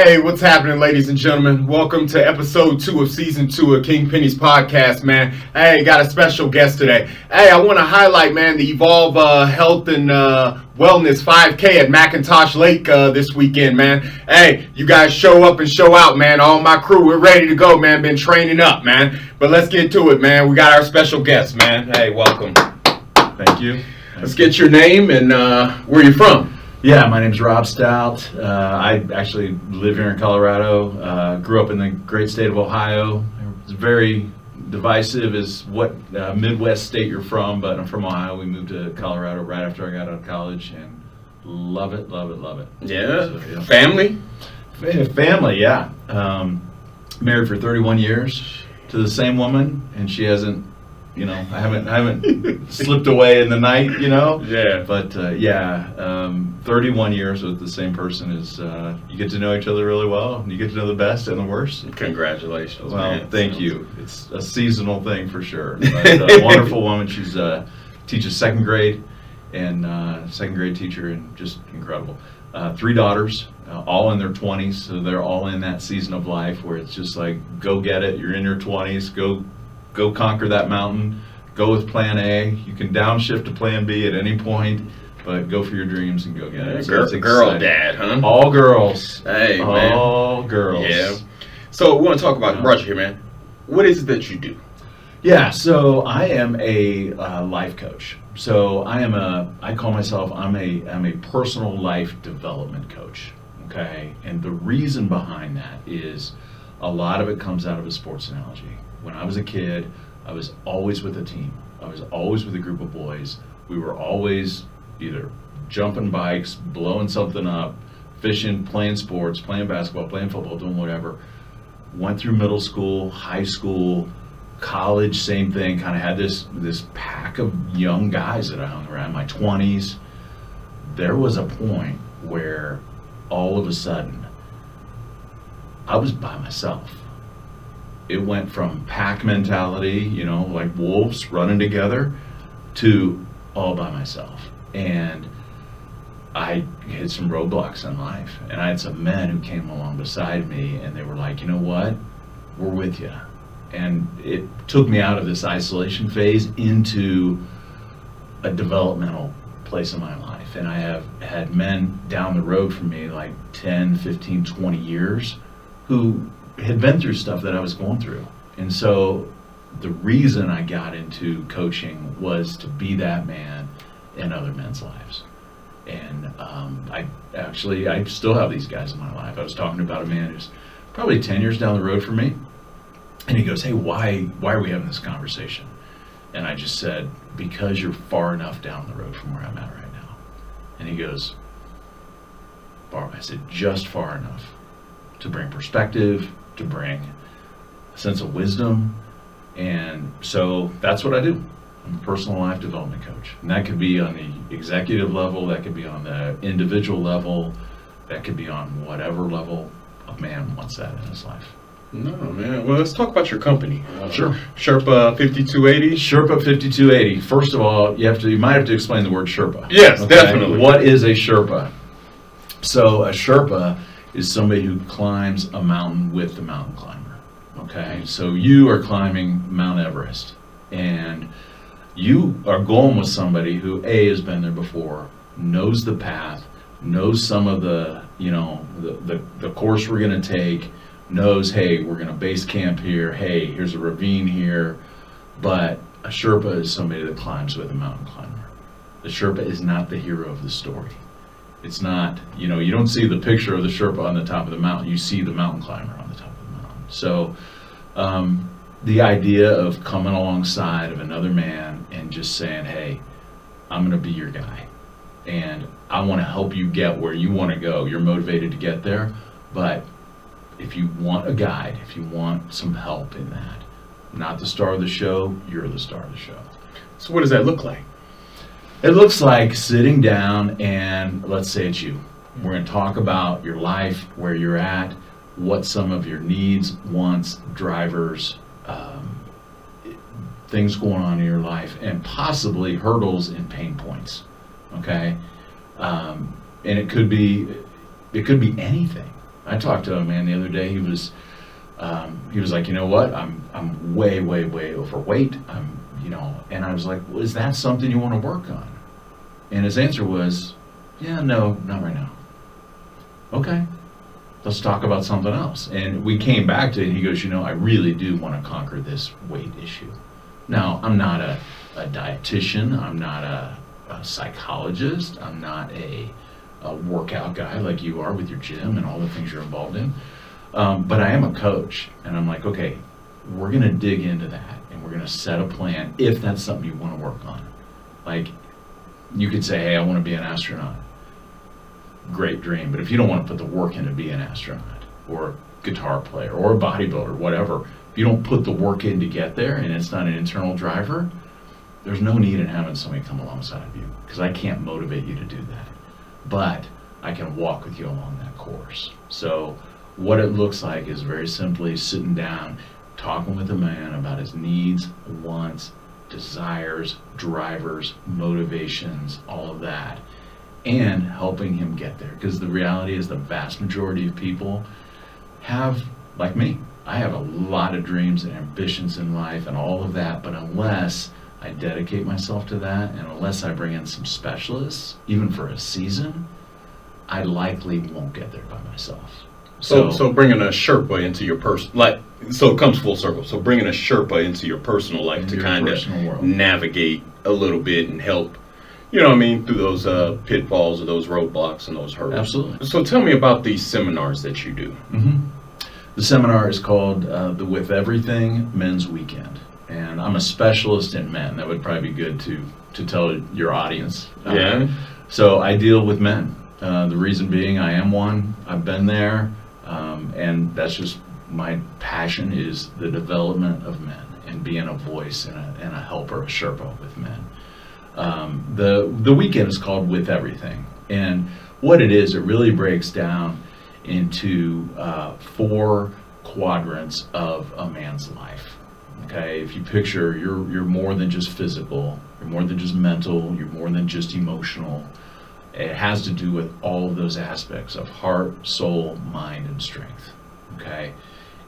Hey, what's happening, ladies and gentlemen? Welcome to episode 2 of season 2 of King Penny's podcast, man. Hey, got a special guest today. Hey, I want to highlight, man, the Evolve Health and Wellness 5K at McIntosh Lake this weekend, man. Hey, you guys show up and show out, man. All my crew, we're ready to go, man. Been training up, man. But let's get to it, man. We got our special guest, man. Hey, welcome. Thank you. Let's get your name and where you from. Yeah, my name is Rob Stout. I actually live here in Colorado. Grew up in the great state of Ohio. It's very divisive as what Midwest state you're from, but I'm from Ohio. We moved to Colorado right after I got out of college and love it, love it, love it. Yeah. So, yeah. Family? Family, yeah. Married for 31 years to the same woman, and she hasn't, I haven't slipped away in the night, Yeah. But 31 years with the same person is you get to know each other really well, and you get to know the best and the worst. Congratulations, Well, man. thank you. It's a seasonal thing for sure. But a wonderful woman. She's teaches second grade and second grade teacher, and just incredible. 3 daughters, all in their 20s, so they're all in that season of life where it's just like, go get it. You're in your 20s. Go conquer that mountain. Go with plan A. You can downshift to plan B at any point, but go for your dreams and go get it. So girl dad, huh? All girls. Hey, man. All girls. Yeah. So we want to talk about Roger here, man. What is it that you do? Yeah, so I am a life coach. So I call myself, I'm a personal life development coach. Okay, and the reason behind that is a lot of it comes out of a sports analogy. When I was a kid, I was always with a team. I was always with a group of boys. We were always either jumping bikes, blowing something up, fishing, playing sports, playing basketball, playing football, doing whatever. Went through middle school, high school, college, same thing. Kind of had this pack of young guys that I hung around, my 20s. There was a point where all of a sudden I was by myself. It went from pack mentality, like wolves running together, to all by myself. And I hit some roadblocks in life. And I had some men who came along beside me, and they were like, you know what? We're with you. And it took me out of this isolation phase into a developmental place in my life. And I have had men down the road from me, like 10, 15, 20 years, who had been through stuff that I was going through. And so the reason I got into coaching was to be that man in other men's lives. And I still have these guys in my life. I was talking about a man who's probably 10 years down the road from me, and he goes, hey, why are we having this conversation? And I just said, because you're far enough down the road from where I'm at right now. And he goes, far? I said, just far enough to bring perspective, to bring a sense of wisdom. And so that's what I do. I'm a personal life development coach. And that could be on the executive level, that could be on the individual level, that could be on whatever level a man wants that in his life. No, man. Well, let's talk about your company. Sure. Sherpa 5280. Sherpa 5280. First of all, you might have to explain the word Sherpa. Yes, okay? Definitely. What is a Sherpa? So a Sherpa is somebody who climbs a mountain with the mountain climber. Okay, so you are climbing Mount Everest, and you are going with somebody who has been there before, knows the path, knows some of the the course we're going to take, knows, hey, we're going to base camp here, hey, here's a ravine here. But a Sherpa is somebody that climbs with a mountain climber. The Sherpa is not the hero of the story. It's not, you don't see the picture of the Sherpa on the top of the mountain. You see the mountain climber on the top of the mountain. So the idea of coming alongside of another man and just saying, hey, I'm going to be your guy. And I want to help you get where you want to go. You're motivated to get there. But if you want a guide, if you want some help in that, not the star of the show, you're the star of the show. So what does that look like? It looks like sitting down and let's say it's you. We're going to talk about your life, where you're at, what some of your needs, wants, drivers, things going on in your life, and possibly hurdles and pain points. Okay, and it could be anything. I talked to a man the other day. He was like, you know what? I'm way overweight. And I was like, well, is that something you want to work on? And his answer was, yeah, no, not right now. Okay, let's talk about something else. And we came back to it, and he goes, I really do want to conquer this weight issue. Now, I'm not a dietitian. I'm not a psychologist. I'm not a workout guy like you are with your gym and all the things you're involved in. But I am a coach, and I'm like, okay, we're going to dig into that, and we're going to set a plan if that's something you want to work on. Like, you could say, hey, I want to be an astronaut. Great dream, but if you don't want to put the work in to be an astronaut or a guitar player or a bodybuilder, whatever, if you don't put the work in to get there and it's not an internal driver, there's no need in having somebody come alongside of you, because I can't motivate you to do that. But I can walk with you along that course. So what it looks like is very simply sitting down, talking with a man about his needs, wants, desires, drivers, motivations, all of that, and helping him get there. Because the reality is the vast majority of people have, like me, I have a lot of dreams and ambitions in life and all of that, but unless I dedicate myself to that, and unless I bring in some specialists, even for a season, I likely won't get there by myself. So bringing a Sherpa into your so it comes full circle. So bringing a Sherpa into your personal life to kind of navigate a little bit and help, through those pitfalls or those roadblocks and those hurdles. Absolutely. So tell me about these seminars that you do. Mm-hmm. The seminar is called the With Everything Men's Weekend. And I'm a specialist in men. That would probably be good to tell your audience. Yeah. So I deal with men. The reason being, I am one. I've been there. And that's just my passion, is the development of men and being a voice and a helper, a Sherpa with men. The weekend is called With Everything. And what it is, it really breaks down into 4 quadrants of a man's life. Okay, if you picture, you're more than just physical, you're more than just mental, you're more than just emotional. It has to do with all of those aspects of heart, soul, mind, and strength. Okay,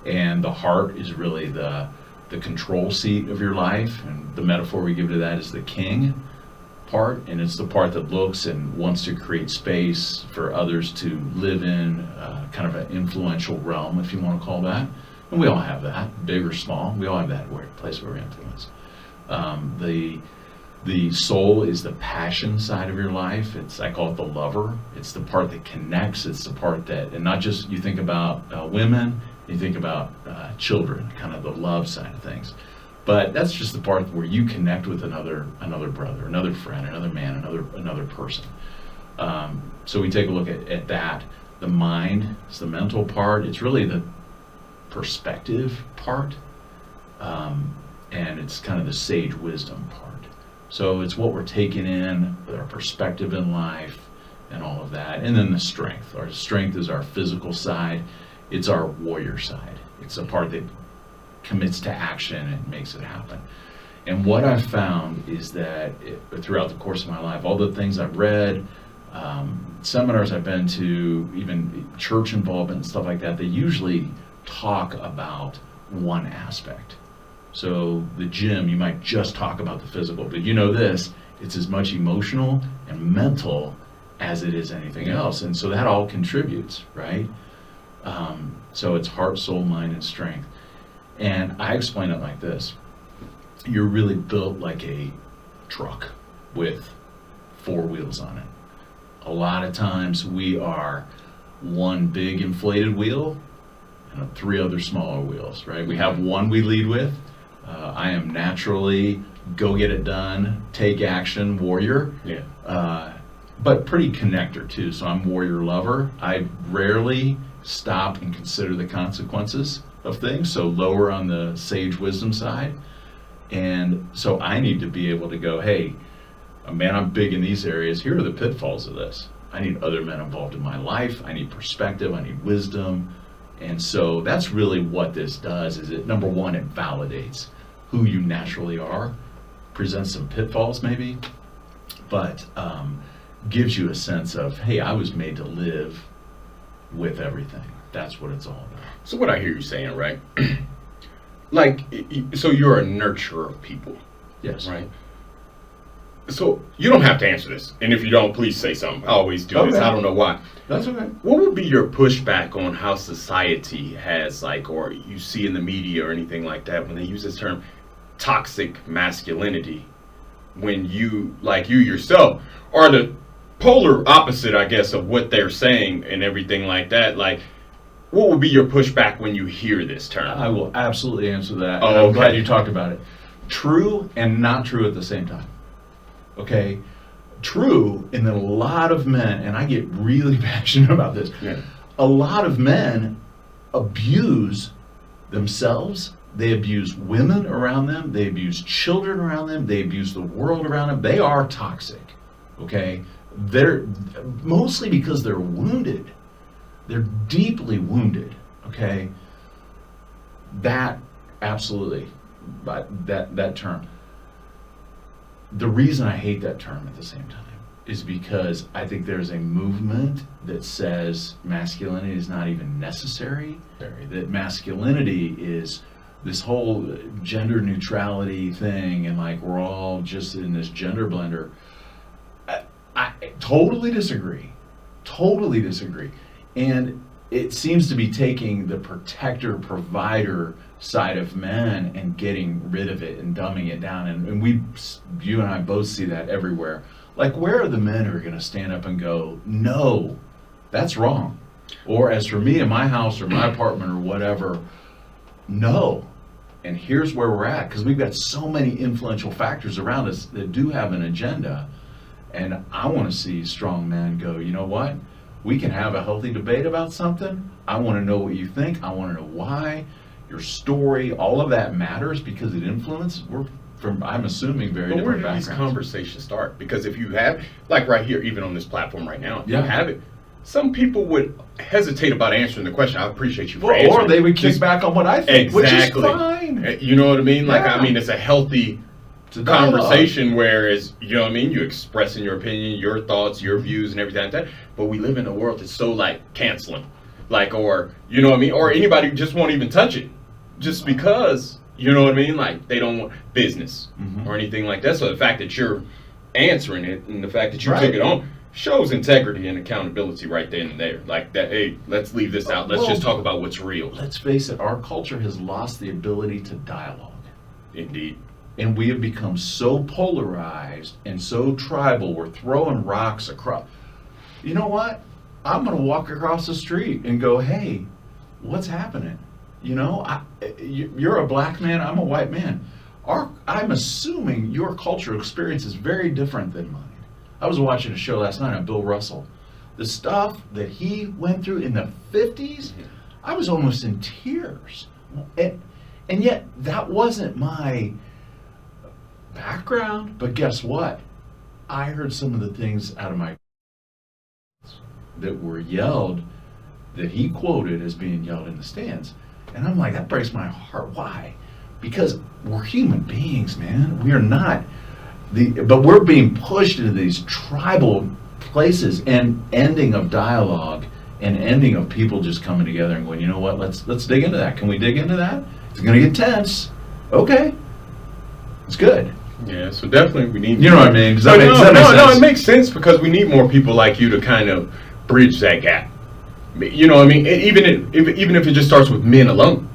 and the heart is really the control seat of your life, and the metaphor we give to that is the king part, and it's the part that looks and wants to create space for others to live in, kind of an influential realm, if you want to call that. And we all have that, big or small. We all have that place where we influence. The soul is the passion side of your life. I call it the lover. It's the part that connects. It's the part that, and not just, you think about women, you think about children, kind of the love side of things. But that's just the part where you connect with another brother, another friend, another man, another person. So we take a look at that. The mind is the mental part. It's really the perspective part, and it's kind of the sage wisdom part. So it's what we're taking in with our perspective in life and all of that. And then the strength. Our strength is our physical side. It's our warrior side. It's the part that commits to action and makes it happen. And what I've found is that throughout the course of my life, all the things I've read, seminars I've been to, even church involvement and stuff like that, they usually talk about one aspect. So the gym, you might just talk about the physical, but it's as much emotional and mental as it is anything else. And so that all contributes, right? So it's heart, soul, mind, and strength. And I explain it like this. You're really built like a truck with 4 wheels on it. A lot of times we are one big inflated wheel and 3 other smaller wheels, right? We have one we lead with. I am naturally go get it done, take action, warrior. Yeah. But pretty connector too. So I'm warrior lover. I rarely stop and consider the consequences of things. So lower on the sage wisdom side. And so I need to be able to go, hey, man, I'm big in these areas. Here are the pitfalls of this. I need other men involved in my life. I need perspective. I need wisdom. And so that's really what this does, is it, number one, it validates who you naturally are, presents some pitfalls maybe, but gives you a sense of, hey, I was made to live with everything. That's what it's all about. So what I hear you saying, right? Like, so you're a nurturer of people. Yes. Right? So you don't have to answer this. And if you don't, please say something. I always do this. I don't know why. That's okay. What would be your pushback on how society has, like, or you see in the media or anything like that when they use this term toxic masculinity, when you, like you yourself, are the polar opposite, I guess, of what they're saying and everything like that? Like, what would be your pushback when you hear this term? I will absolutely answer that. Oh, I'm okay. glad you talked about it. True and not true at the same time. Okay? True in that a lot of men, and I get really passionate about this, a lot of men abuse themselves, they abuse women around them, they abuse children around them, they abuse the world around them. They are toxic. Okay? They're mostly because they're wounded. They're deeply wounded. Okay? That, absolutely, but that term. The reason I hate that term at the same time is because I think there's a movement that says masculinity is not even necessary, that masculinity is this whole gender neutrality thing, and like we're all just in this gender blender. I totally disagree. Totally disagree. And it seems to be taking the protector, provider side of men and getting rid of it and dumbing it down. And you and I both see that everywhere. Like, where are the men who are going to stand up and go, no, that's wrong? Or as for me in my house or my apartment or whatever, no. And here's where we're at, because we've got so many influential factors around us that do have an agenda. And I want to see strong men go, you know what? We can have a healthy debate about something. I want to know what you think. I want to know why. Your story, all of that matters because it influences. We're from, I'm assuming, very different backgrounds. Where do these conversations start? Because if you have, like right here, even on this platform right now, if you Yeah. have it, some people would hesitate about answering the question. I appreciate you for answering. Or they would kick back on what I think, exactly. Which is fine. You know what I mean? Like, Yeah. I mean, it's a healthy conversation, whereas, you know what I mean, you expressing your opinion, your thoughts, your views, and everything like that. But we live in a world that's so, like, canceling. Like, or, you know what I mean? Or anybody just won't even touch it. Just because, you know what I mean? Like, they don't want business or anything like that. So the fact that you're answering it and the fact that you took it on shows integrity and accountability right then and there. Like that, hey, let's leave this out. Let's just talk about what's real. Let's face it, our culture has lost the ability to dialogue. Indeed. And we have become so polarized and so tribal, we're throwing rocks across. You know what? I'm going to walk across the street and go, hey, what's happening? You know, you're a black man, I'm a white man. I'm assuming your cultural experience is very different than mine. I was watching a show last night on Bill Russell. The stuff that he went through in the 50s, I was almost in tears. And yet, that wasn't my background. But guess what? I heard some of the things out of my that were yelled, that he quoted as being yelled in the stands. And I'm like, that breaks my heart. Why? Because we're human beings, man. We are not but we're being pushed into these tribal places, and ending of dialogue and ending of people just coming together and going, you know what, let's dig into that. Can we dig into that? It's gonna get tense. Okay. It's good. Yeah, so definitely we need, you know what I mean? Does that make sense? No, it makes sense because we need more people like you to kind of bridge that gap. You know what I mean? Even if it just starts with men alone.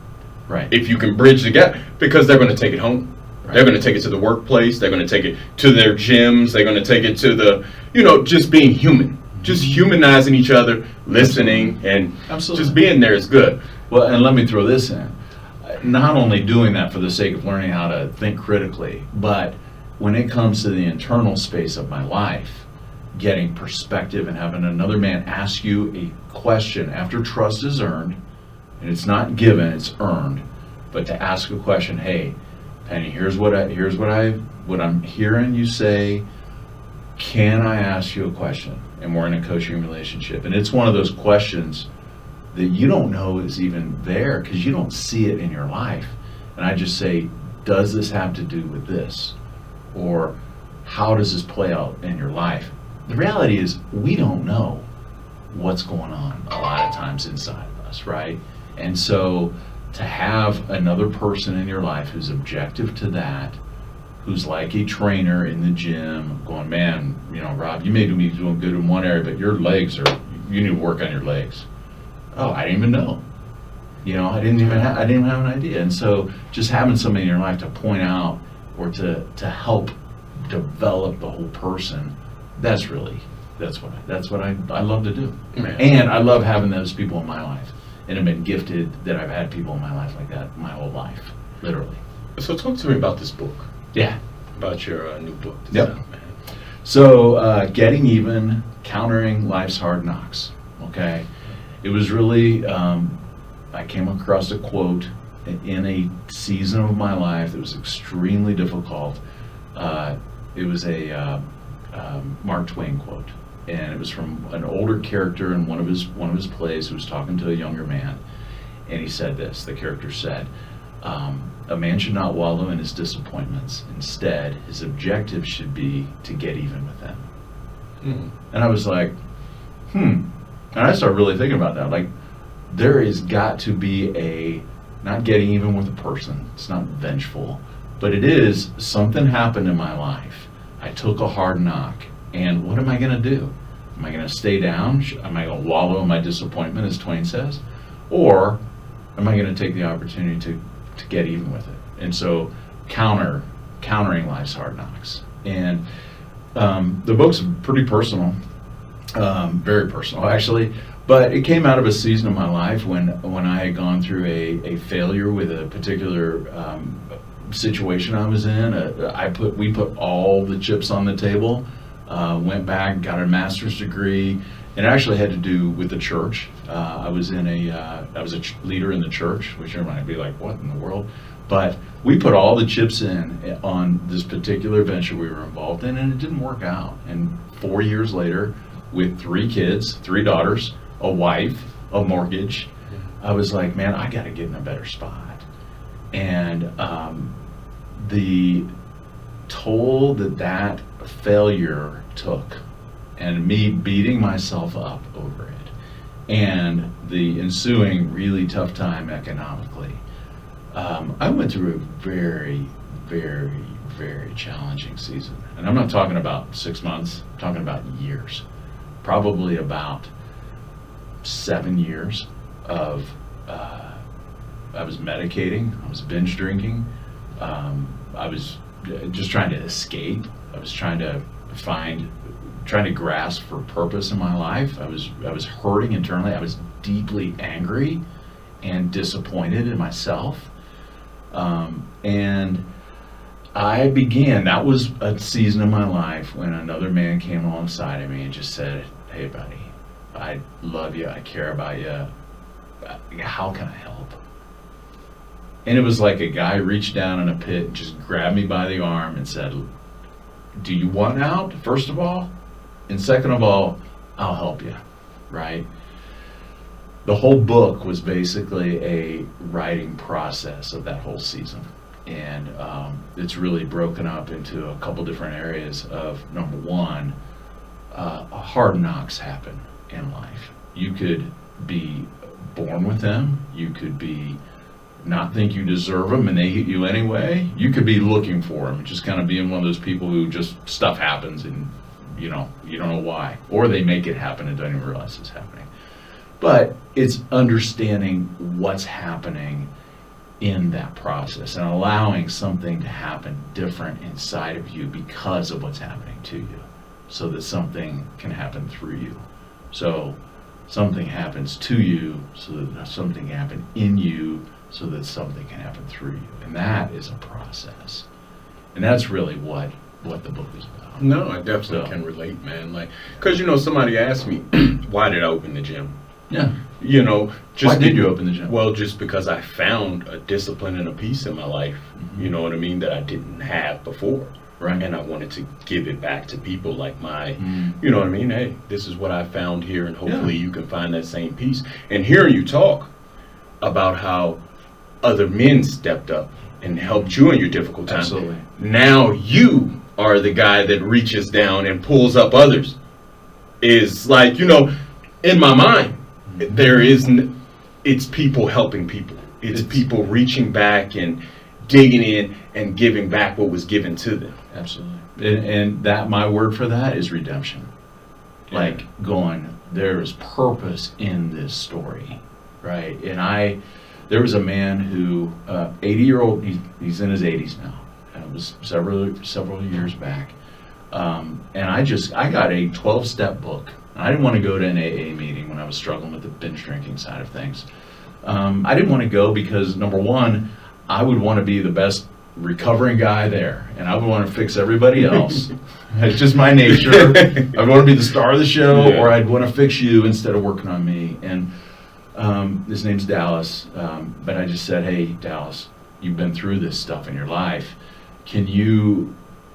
Right. If you can bridge the gap, because they're going to take it home. Right. They're going to take it to the workplace. They're going to take it to their gyms. They're going to take it to the, you know, just being human. Just humanizing each other, listening, and just being there is good. Well, and let me throw this in. Not only doing that for the sake of learning how to think critically, but when it comes to the internal space of my life, getting perspective and having another man ask you a question after trust is earned, and it's not given, it's earned, but to ask a question, hey, Penny, here's what I'm hearing you say. Can I ask you a question? And we're in a coaching relationship, and it's one of those questions that you don't know is even there because you don't see it in your life. And I just say, does this have to do with this? Or how does this play out in your life? The reality is we don't know what's going on a lot of times inside of us. us, right? And so to have another person in your life who's objective to that, who's like a trainer in the gym going, man, Rob, you may be doing good in one area, but you need to work on your legs. Oh, I didn't even know. I didn't even have an idea. And so just having somebody in your life to point out or to help develop the whole person, that's what I love to do. Man. And I love having those people in my life. And I've been gifted that I've had people in my life like that my whole life, literally. So talk to me about this book. Yeah. About your new book. Yep. Man. So, Getting Even, Countering Life's Hard Knocks. Okay. It was really, I came across a quote in a season of my life that was extremely difficult. It was a Mark Twain quote, and it was from an older character in one of his plays who was talking to a younger man, and he said this. The character said, "A man should not wallow in his disappointments. Instead, his objective should be to get even with them." Mm. And I was like, And I started really thinking about that. Like, there has got to be not getting even with a person. It's not vengeful, but it is something happened in my life. I took a hard knock, and what am I going to do? Am I going to stay down? Am I going to wallow in my disappointment, as Twain says? Or am I going to take the opportunity to get even with it? And so countering life's hard knocks. And the book's pretty personal, very personal actually, but it came out of a season of my life when I had gone through a failure with a particular situation I was in. We put all the chips on the table, went back, got a master's degree, and it actually had to do with the church. I was a leader in the church, which everyone might be like, what in the world? But we put all the chips in on this particular venture we were involved in, and it didn't work out. And 4 years later, with 3 kids, 3 daughters, a wife, a mortgage, I was like, man, I got to get in a better spot. And the toll that failure took, and me beating myself up over it, and the ensuing really tough time economically, I went through a very, very, very challenging season. And I'm not talking about 6 months, I'm talking about years. Probably about 7 years of, I was medicating, I was binge drinking, I was just trying to escape, I was trying to grasp for purpose in my life. I was hurting internally, I was deeply angry and disappointed in myself. And that was a season of my life when another man came alongside of me and just said, hey buddy, I love you, I care about you, how can I help? And it was like a guy reached down in a pit and just grabbed me by the arm and said, do you want out, first of all? And second of all, I'll help you, right? The whole book was basically a writing process of that whole season. And it's really broken up into a couple different areas of, number one, hard knocks happen in life. You could be born with them. You could be not think you deserve them and they hit you anyway. You could be looking for them, just kind of being one of those people who just stuff happens and you don't know why. Or they make it happen and don't even realize it's happening. But it's understanding what's happening in that process and allowing something to happen different inside of you because of what's happening to you, so that something can happen through you. So something happens to you so that something can happen in you so that something can happen through you. And that is a process. And that's really what the book is about. No, I definitely can relate, man. Like, because, somebody asked me, why did I open the gym? Yeah. Why did you open the gym? Well, just because I found a discipline and a peace in my life, you know what I mean, that I didn't have before. Right. And I wanted to give it back to people like you know what I mean? Hey, this is what I found here, and hopefully you can find that same peace. And hearing you talk about how other men stepped up and helped you in your difficult time. Absolutely. Now you are the guy that reaches down and pulls up others. Is like, in my mind, there is it's people helping people. It's people reaching back and digging in and giving back what was given to them. Absolutely. And that, my word for that is redemption. Yeah. Like going, there is purpose in this story, right? And there was a man who, 80-year-old, he's in his 80s now. And it was several years back. And I got a 12-step book. I didn't want to go to an AA meeting when I was struggling with the binge drinking side of things. I didn't want to go because, number one, I would want to be the best recovering guy there, and I would want to fix everybody else. It's just my nature. I'd want to be the star of the show, or I'd want to fix you instead of working on me. And his name's Dallas, but I just said, hey, Dallas, you've been through this stuff in your life.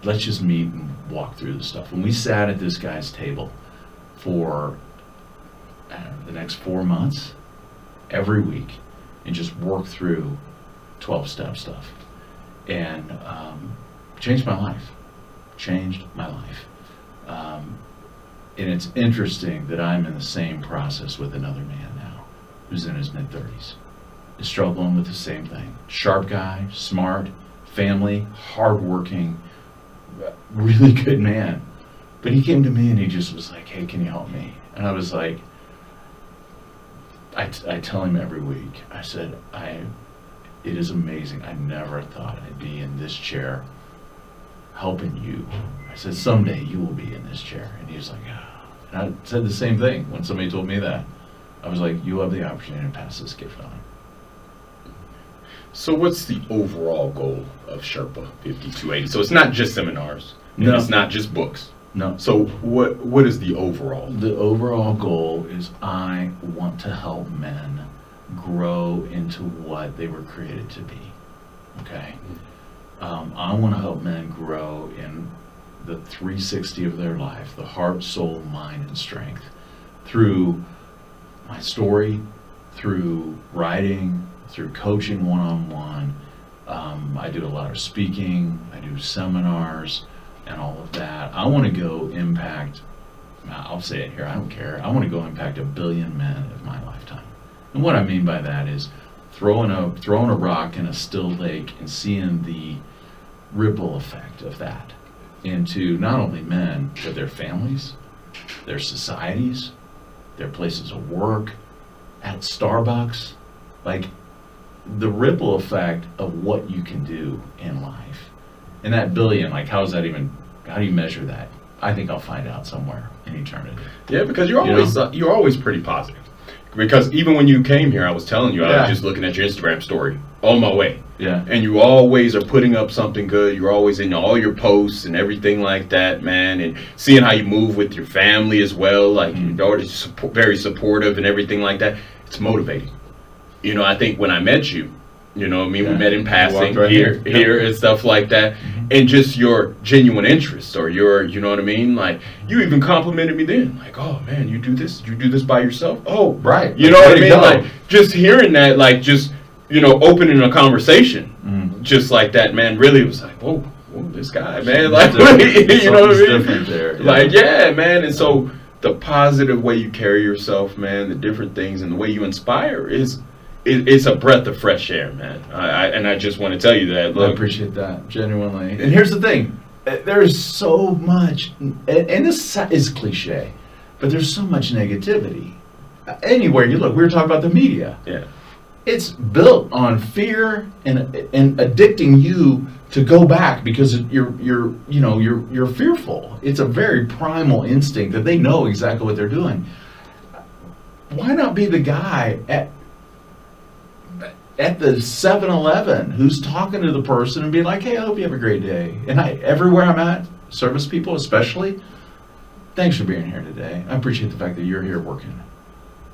Let's just meet and walk through this stuff. And we sat at this guy's table for the next 4 months, every week, and just worked through 12-step stuff. And changed my life. And it's interesting that I'm in the same process with another man now who's in his mid-30s. Is struggling with the same thing. Sharp guy, smart, family, hardworking, really good man. But he came to me and he just was like, hey, can you help me? And I was like, I tell him every week, I said, it is amazing. I never thought I'd be in this chair helping you. I said, someday you will be in this chair. And he was like, ah. And I said the same thing when somebody told me that. I was like, you have the opportunity to pass this gift on. So what's the overall goal of Sherpa 5280? So it's not just seminars. No. It's not just books. No. So what is the overall? The overall goal is I want to help men grow into what they were created to be. Okay? I want to help men grow in the 360 of their life, the heart, soul, mind, and strength, through my story, through writing, through coaching one-on-one. I do a lot of speaking, I do seminars, and all of that. I want to go impact, I'll say it here, I don't care, I want to go impact 1 billion men of my lifetime. And what I mean by that is throwing a rock in a still lake and seeing the ripple effect of that into not only men, but their families, their societies, their places of work, at Starbucks. Like, the ripple effect of what you can do in life. And that billion, like, how do you measure that? I think I'll find out somewhere in eternity. Yeah, because you're always pretty positive. Because even when you came here, I was telling you, I was just looking at your Instagram story on my way. Yeah. And you always are putting up something good. You're always in all your posts and everything like that, man. And seeing how you move with your family as well. Like, your daughter's very supportive and everything like that. It's motivating. You know, I think when I met you, you know what I mean? Yeah. We met in passing here and stuff like that. Mm-hmm. And just your genuine interest or your, you know what I mean? Like, you even complimented me then. Like, oh, man, you do this by yourself? Oh, right. You know what I mean? Like, just hearing that, like, just, you know, opening a conversation just like that, man, really was like, whoa, this guy, man. Like, you know what I mean? Different there. Yeah. Like, yeah, man. And so the positive way you carry yourself, man, the different things and the way you inspire it's a breath of fresh air, man. I just want to tell you that. Look, I appreciate that, genuinely. And here's the thing. There's so much, and this is cliche, but there's so much negativity. Anywhere you look, we were talking about the media. Yeah. It's built on fear and addicting you to go back because you're fearful. It's a very primal instinct that they know exactly what they're doing. Why not be the guy at the 7-Eleven who's talking to the person and being like, hey, I hope you have a great day. And everywhere I'm at, service people especially, thanks for being here today. I appreciate the fact that you're here working.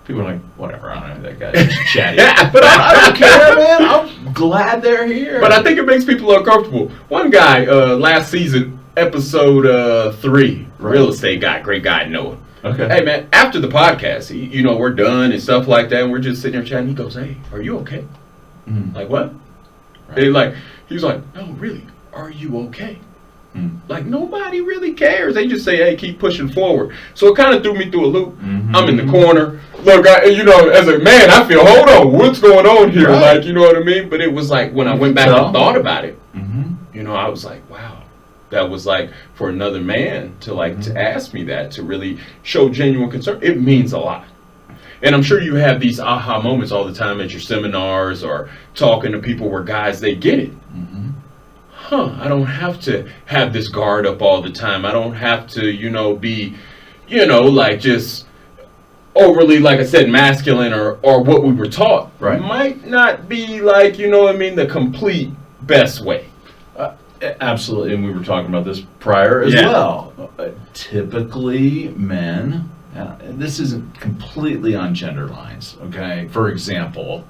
People are like, whatever, I don't know who that guy is, chatty. But I don't care, man. I'm glad they're here. But I think it makes people uncomfortable. One guy, last season, episode 3, real estate guy, great guy, Noah. Okay. Hey, man, after the podcast, we're done and stuff like that, and we're just sitting there chatting. He goes, hey, are you okay? Mm. Like, what? Right. And he was like, no, really, are you okay? Like, nobody really cares. They just say, hey, keep pushing forward. So it kind of threw me through a loop. Mm-hmm. I'm in the corner. look, as a man, I feel, hold on, what's going on here? Right. Like, you know what I mean? But it was like, when I went back and thought about it, Mm-hmm. I was like, wow. That was like, for another man to like to ask me that, to really show genuine concern, it means a lot. And I'm sure you have these aha moments all the time at your seminars or talking to people where guys, they get it. Mm-hmm. I don't have to have this guard up all the time. I don't have to, be, like just overly, like I said, masculine or what we were taught. Right. Might not be like, the complete best way. Absolutely, and we were talking about this prior as well. Typically, men, this isn't completely on gender lines, okay? For example,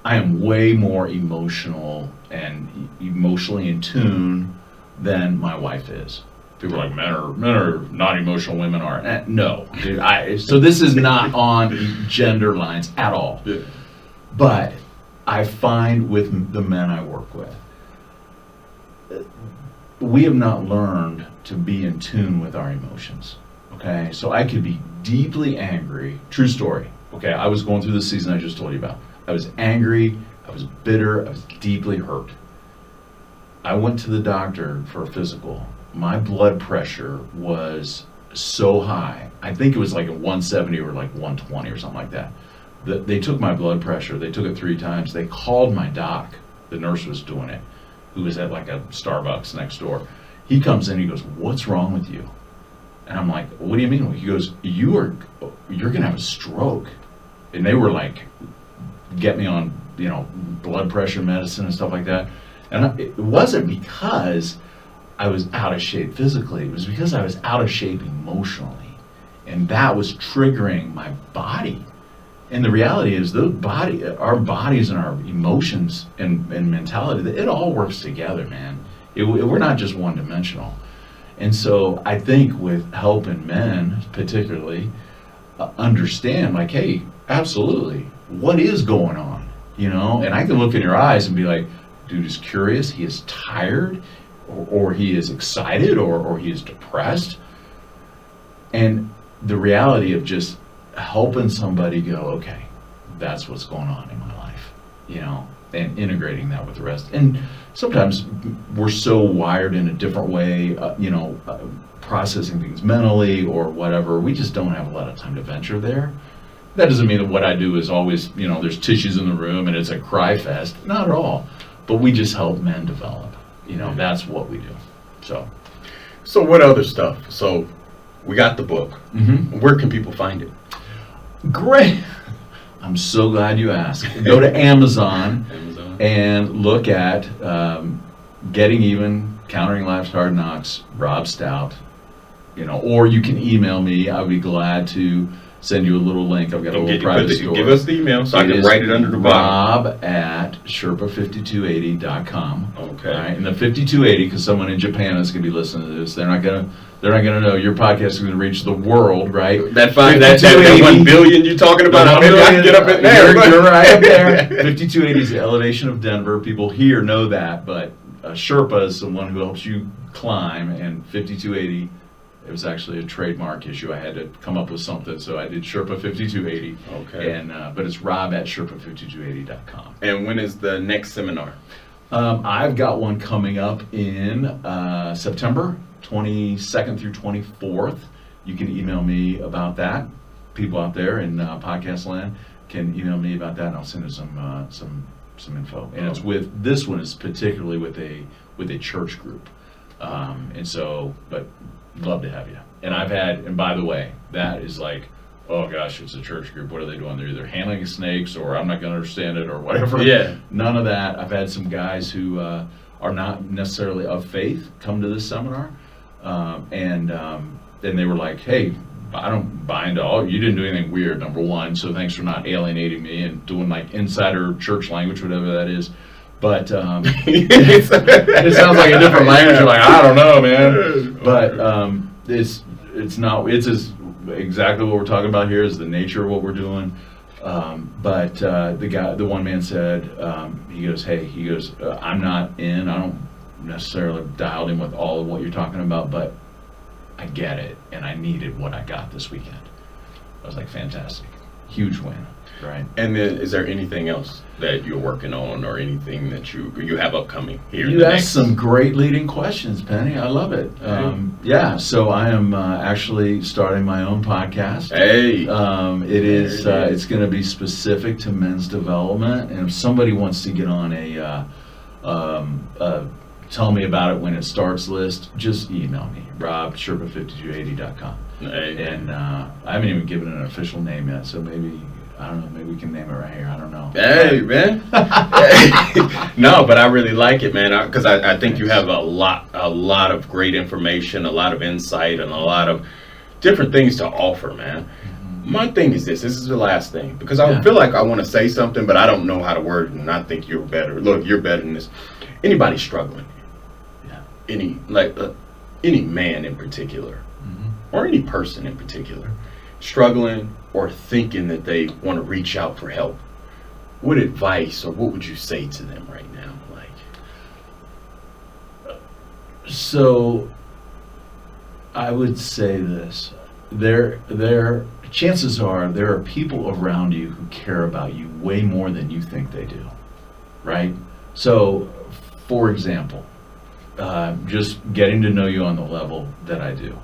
I am way more emotional and emotionally in tune than my wife is. People are like, men are not emotional, women are. No, dude. So this is not on gender lines at all. Yeah. But I find with the men I work with, we have not learned to be in tune with our emotions. Okay, so I could be deeply angry. True story. Okay, I was going through the season I just told you about. I was angry, I was bitter, I was deeply hurt. I went to the doctor for a physical. My blood pressure was so high. I think it was like a 170 or like 120 or something like that. They took my blood pressure. They took it 3 times. They called my doc. The nurse was doing it, who was at like a Starbucks next door. He comes in, he goes, "What's wrong with you?" And I'm like, "What do you mean?" He goes, you're gonna have a stroke. And they were like, get me on, blood pressure medicine and stuff like that. And it wasn't because I was out of shape physically. It was because I was out of shape emotionally. And that was triggering my body. And the reality is, our bodies and our emotions and mentality, it all works together, man. We're not just one-dimensional. And so I think with helping men, particularly, understand, like, hey, absolutely, what is going on? And I can look in your eyes and be like, dude is curious, he is tired, or he is excited, or he is depressed. And the reality of just helping somebody go, okay, that's what's going on in my life, and integrating that with the rest. And sometimes we're so wired in a different way, processing things mentally or whatever, we just don't have a lot of time to venture there. That doesn't mean that what I do is always, there's tissues in the room and it's a cry fest. Not at all. But we just help men develop. That's what we do. So what other stuff? So we got the book. Mm-hmm. Where can people find it? Great. I'm so glad you asked. Go to Amazon and look at Getting Even, Countering Life's Hard Knocks, Rob Stout. Or you can email me. I'll be glad to send you a little link. I've got a little private store. Give us the email so I can write it under the bottom. Rob at Sherpa5280.com. Okay. All right? And the 5280, because someone in Japan is going to be listening to this, they're not going to know your podcast is going to reach the world, right? That 1 billion you're talking about, maybe I can get up in there. You're right up there. 5280 is the elevation of Denver. People here know that, but Sherpa is someone who helps you climb, and 5280, it was actually a trademark issue. I had to come up with something, so I did Sherpa 5280. Okay. But it's Rob at Sherpa5280.com. And when is the next seminar? I've got one coming up in September 22nd through 24th. You can email me about that. People out there in podcast land can email me about that, and I'll send you some info. And it's this one is particularly with a church group, but love to have you. And by the way, that is like, oh gosh, it's a church group. What are they doing? They're either handling snakes, or I'm not going to understand it, or whatever. Yeah. None of that. I've had some guys who are not necessarily of faith come to this seminar, and they were like, hey, I don't buy into all. You didn't do anything weird, number one. So thanks for not alienating me and doing like insider church language, whatever that is. But it sounds like a different language. You're like, I don't know, man. But it's not. It's exactly what we're talking about here is the nature of what we're doing. But the one man said, he goes, I'm not in. I don't necessarily dialed in with all of what you're talking about, but I get it, and I needed what I got this weekend. I was like, fantastic. huge win, right? And then, is there anything else that you're working on, or anything that you have upcoming here? You asked some great leading questions, Penny. I love it. Yeah, so I am actually starting my own podcast. Hey, it is. It's going to be specific to men's development, and if somebody wants to get on a tell me about it when it starts list, just email me, Rob, Sherpa5280.com. hey. And I haven't even given it an official name yet, so maybe, I don't know, maybe we can name it right here. I don't know. Hey, man. No, but I really like it, man, because I think you have a lot of great information, a lot of insight, and a lot of different things to offer, man. My thing is this is the last thing, because I feel like I want to say something, but I don't know how to word it, and I think you're better. Look, you're better than this. Anybody struggling, any man in particular, or any person in particular, struggling or thinking that they want to reach out for help, what advice or what would you say to them right now? So I would say this. There chances are there are people around you who care about you way more than you think they do, right? So, for example, just getting to know you on the level that I do,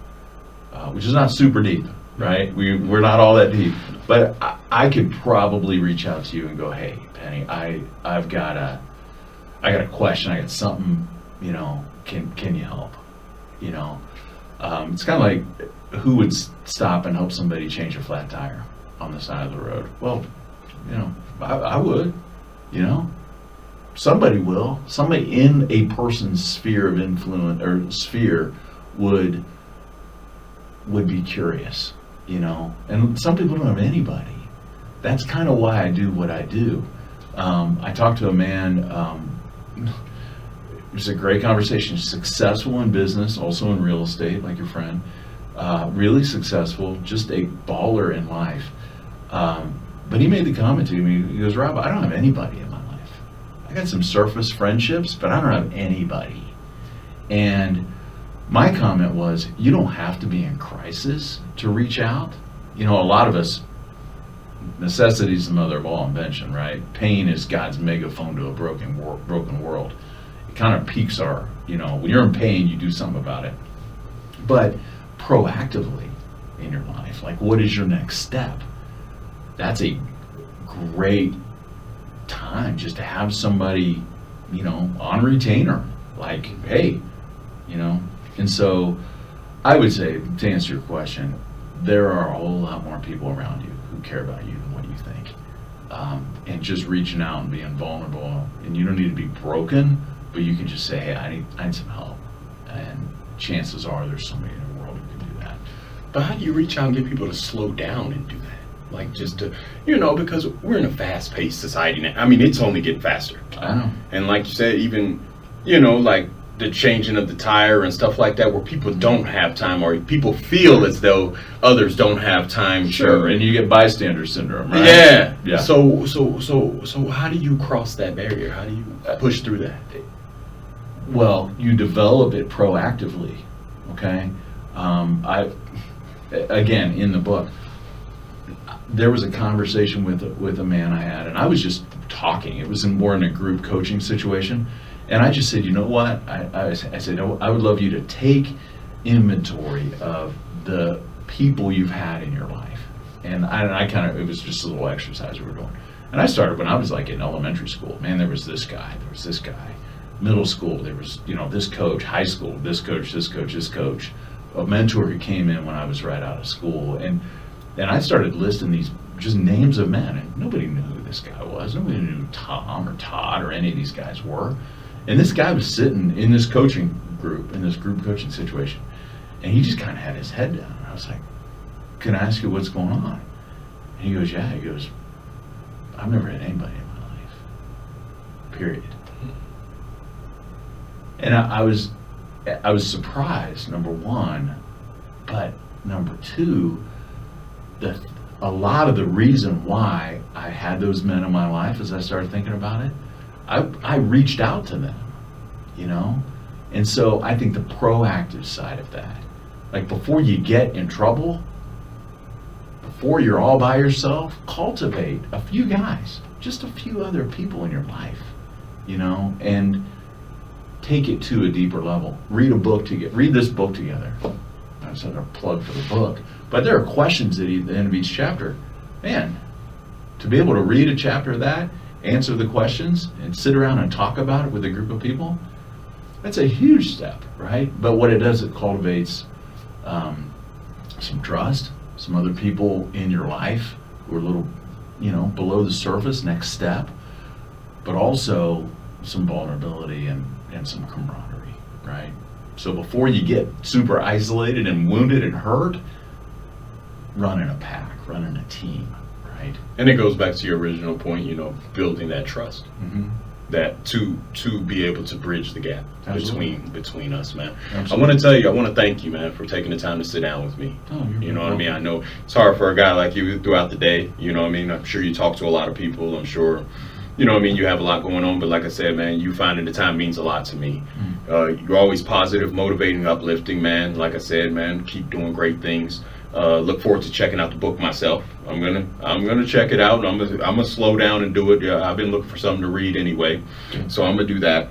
which is not super deep, right? We're not all that deep, but I could probably reach out to you and go, hey, Penny, I've got a question, I got something, can you help? It's kind of like, who would stop and help somebody change a flat tire on the side of the road? Well, I would, somebody will. Somebody in a person's sphere of influence or sphere would be curious, and some people don't have anybody. That's kind of why I do what I do. I talked to a man, it was a great conversation, successful in business, also in real estate, like your friend, really successful, just a baller in life. But he made the comment to me, he goes, Rob, I don't have anybody in my life. I got some surface friendships, but I don't have anybody. And my comment was, you don't have to be in crisis to reach out. A lot of us, necessity is the mother of all invention, right? Pain is God's megaphone to a broken world. It kind of piques our, when you're in pain, you do something about it. But proactively in your life, like, what is your next step? That's a great time just to have somebody, on retainer, like, hey, and so I would say, to answer your question, there are a whole lot more people around you who care about you than what you think. And just reaching out and being vulnerable, and you don't need to be broken, but you can just say, hey, I need some help. And chances are there's somebody in the world who can do that. But how do you reach out and get people to slow down and do that? Like, just to, because we're in a fast-paced society now. I mean, it's only getting faster. I know. And like you said, even, like the changing of the tire and stuff like that, where people don't have time, or people feel as though others don't have time. Sure, and you get bystander syndrome, right? Yeah. So how do you cross that barrier? How do you push through that? Well, you develop it proactively, okay? Again, in the book, there was a conversation with a man I had, and I was just talking. It was more in a group coaching situation, and I just said, you know what? I said, I would love you to take inventory of the people you've had in your life, and I kind of, it was just a little exercise we were doing, and I started when I was like in elementary school. Man, there was this guy, middle school, there was this coach, high school, this coach, a mentor who came in when I was right out of school, and I started listing these just names of men, and nobody knew who this guy was. Nobody knew who Tom or Todd or any of these guys were. And this guy was sitting in this coaching group, in this group coaching situation, and he just kind of had his head down. And I was like, can I ask you what's going on? And he goes, yeah. He goes, I've never had anybody in my life, period. And I was surprised, number one, but number two, a lot of the reason why I had those men in my life, as I started thinking about it, I reached out to them, and so I think the proactive side of that, like before you get in trouble, before you're all by yourself, cultivate a few guys, just a few other people in your life, and take it to a deeper level. Read this book together. I said a plug for the book, but there are questions at the end of each chapter. Man, to be able to read a chapter of that, answer the questions, and sit around and talk about it with a group of people, that's a huge step, right? But what it does, it cultivates some trust, some other people in your life who are a little, below the surface, next step, but also some vulnerability and some camaraderie, right? So before you get super isolated and wounded and hurt, run in a pack, run in a team, right? And it goes back to your original point, building that trust. Mm-hmm. That to be able to bridge the gap between us, man. Absolutely. I want to tell you, I want to thank you, man, for taking the time to sit down with me. Oh, you know what I mean? I know it's hard for a guy like you throughout the day. You know what I mean? I'm sure you talk to a lot of people. I'm sure, you have a lot going on. But like I said, man, you finding the time means a lot to me. You're always positive, motivating, uplifting, man. Like I said, man, keep doing great things. Look forward to checking out the book myself. I'm gonna check it out. I'm gonna slow down and do it. I've been looking for something to read anyway, so I'm gonna do that.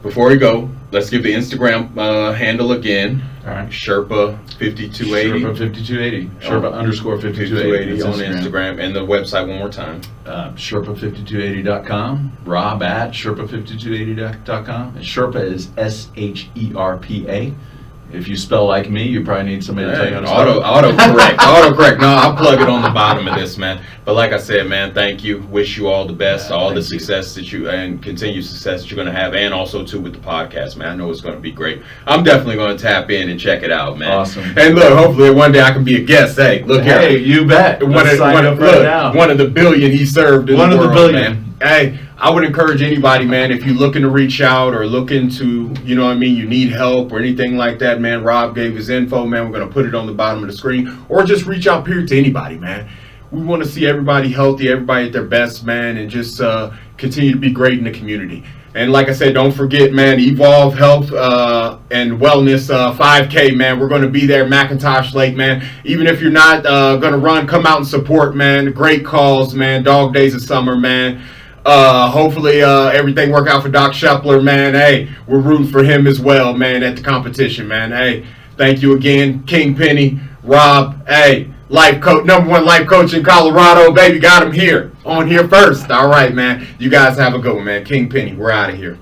Before we go, let's give the Instagram handle again. All right. Sherpa 5280. Sherpa 5280. Sherpa underscore 5280 on Instagram, and the website one more time. Sherpa5280.com. Rob at Sherpa5280.com. And Sherpa is SHERPA. If you spell like me, you probably need somebody to tell you how to spell. Autocorrect. No, I'll plug it on the bottom of this, man. But like I said, man, thank you. Wish you all the best, all the success that you and continued success that you're going to have, and also too with the podcast, man. I know it's going to be great. I'm definitely going to tap in and check it out, man. Awesome. And look, hopefully one day I can be a guest. Hey, look here. Hey, you bet. One of the billion he served in the world, man. Hey, I would encourage anybody, man, if you're looking to reach out or looking to, you need help or anything like that, man, Rob gave his info, man. We're going to put it on the bottom of the screen, or just reach out period to anybody, man. We want to see everybody healthy, everybody at their best, man, and just continue to be great in the community. And like I said, don't forget, man, Evolve Health and Wellness 5K, man. We're going to be there, McIntosh Lake, man. Even if you're not going to run, come out and support, man. Great calls, man. Dog days of summer, man. Hopefully everything work out for Doc Shepler, man. Hey, we're rooting for him as well, man, at the competition, man. Hey, thank you again, King Penny, Rob. Hey, life coach, #1 life coach in Colorado, baby. Got him here, on here first. All right, man. You guys have a good one, man. King Penny, we're out of here.